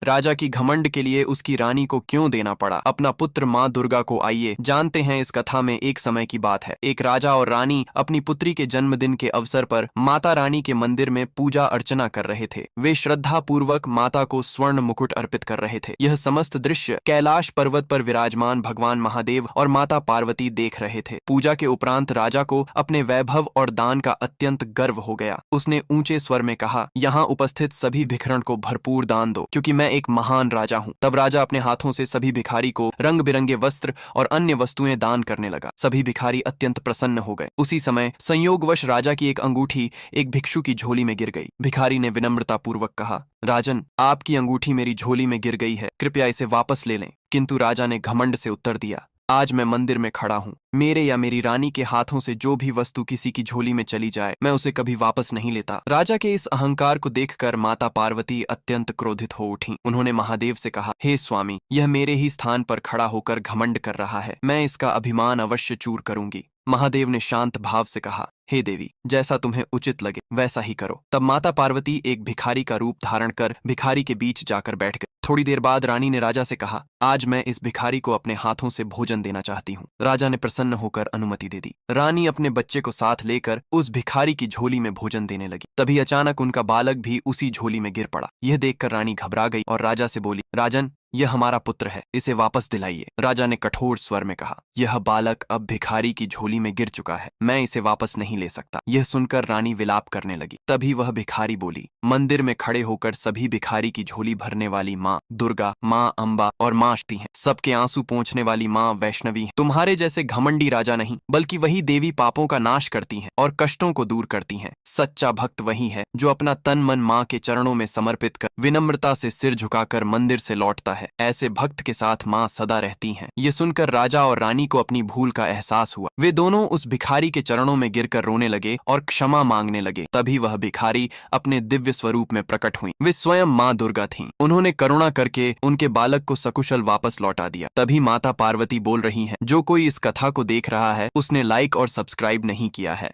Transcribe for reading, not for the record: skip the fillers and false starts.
राजा की घमंड के लिए उसकी रानी को क्यों देना पड़ा अपना पुत्र माँ दुर्गा को। आइए जानते हैं इस कथा में। एक समय की बात है, एक राजा और रानी अपनी पुत्री के जन्मदिन के अवसर पर माता रानी के मंदिर में पूजा अर्चना कर रहे थे। वे श्रद्धा पूर्वक माता को स्वर्ण मुकुट अर्पित कर रहे थे। यह समस्त दृश्य कैलाश पर्वत पर विराजमान भगवान महादेव और माता पार्वती देख रहे थे। पूजा के उपरांत राजा को अपने वैभव और दान का अत्यंत गर्व हो गया। उसने ऊंचे स्वर में कहा, यहाँ उपस्थित सभी भिखरण को भरपूर दान दो, क्योंकि मैं एक महान राजा हूँ। तब राजा अपने हाथों से सभी भिखारी को रंग बिरंगे वस्त्र और अन्य वस्तुएं दान करने लगा। सभी भिखारी अत्यंत प्रसन्न हो गए। उसी समय संयोगवश राजा की एक अंगूठी एक भिक्षु की झोली में गिर गई। भिखारी ने विनम्रता पूर्वक कहा, राजन, आपकी अंगूठी मेरी झोली में गिर गई है, कृपया इसे वापस ले लें। किंतु राजा ने घमंड से उत्तर दिया, आज मैं मंदिर में खड़ा हूँ। मेरे या मेरी रानी के हाथों से जो भी वस्तु किसी की झोली में चली जाए, मैं उसे कभी वापस नहीं लेता। राजा के इस अहंकार को देखकर माता पार्वती अत्यंत क्रोधित हो उठी। उन्होंने महादेव से कहा, हे स्वामी, यह मेरे ही स्थान पर खड़ा होकर घमंड कर रहा है। मैं इसका अभिमान अवश्य चूर करूंगी। महादेव ने शांत भाव से कहा, हे देवी, जैसा तुम्हें उचित लगे वैसा ही करो। तब माता पार्वती एक भिखारी का रूप धारण कर भिखारी के बीच जाकर बैठ गई। थोड़ी देर बाद रानी ने राजा से कहा, आज मैं इस भिखारी को अपने हाथों से भोजन देना चाहती हूँ। राजा ने प्रसन्न होकर अनुमति दे दी। रानी अपने बच्चे को साथ लेकर उस भिखारी की झोली में भोजन देने लगी। तभी अचानक उनका बालक भी उसी झोली में गिर पड़ा। यह देखकर रानी घबरा गई और राजा से बोली, राजन, यह हमारा पुत्र है, इसे वापस दिलाइए। राजा ने कठोर स्वर में कहा, यह बालक अब भिखारी की झोली में गिर चुका है, मैं इसे वापस नहीं ले सकता। यह सुनकर रानी विलाप करने लगी। तभी वह भिखारी बोली, मंदिर में खड़े होकर सभी भिखारी की झोली भरने वाली माँ दुर्गा, माँ अम्बा और माँ शक्ति हैं। सबके आंसू पोंछने वाली माँ वैष्णवी। तुम्हारे जैसे घमंडी राजा नहीं, बल्कि वही देवी पापों का नाश करती हैं और कष्टों को दूर करती हैं। सच्चा भक्त वही है जो अपना तन मन माँ के चरणों में समर्पित कर विनम्रता से सिर झुकाकर मंदिर से लौटता है। ऐसे भक्त के साथ माँ सदा रहती हैं। ये सुनकर राजा और रानी को अपनी भूल का एहसास हुआ। वे दोनों उस भिखारी के चरणों में गिरकर रोने लगे और क्षमा मांगने लगे। तभी वह भिखारी अपने दिव्य स्वरूप में प्रकट हुई। वे स्वयं माँ दुर्गा थीं। उन्होंने करुणा करके उनके बालक को सकुशल वापस लौटा दिया। तभी माता पार्वती बोल रही हैं, जो कोई इस कथा को देख रहा है उसने लाइक और सब्सक्राइब नहीं किया है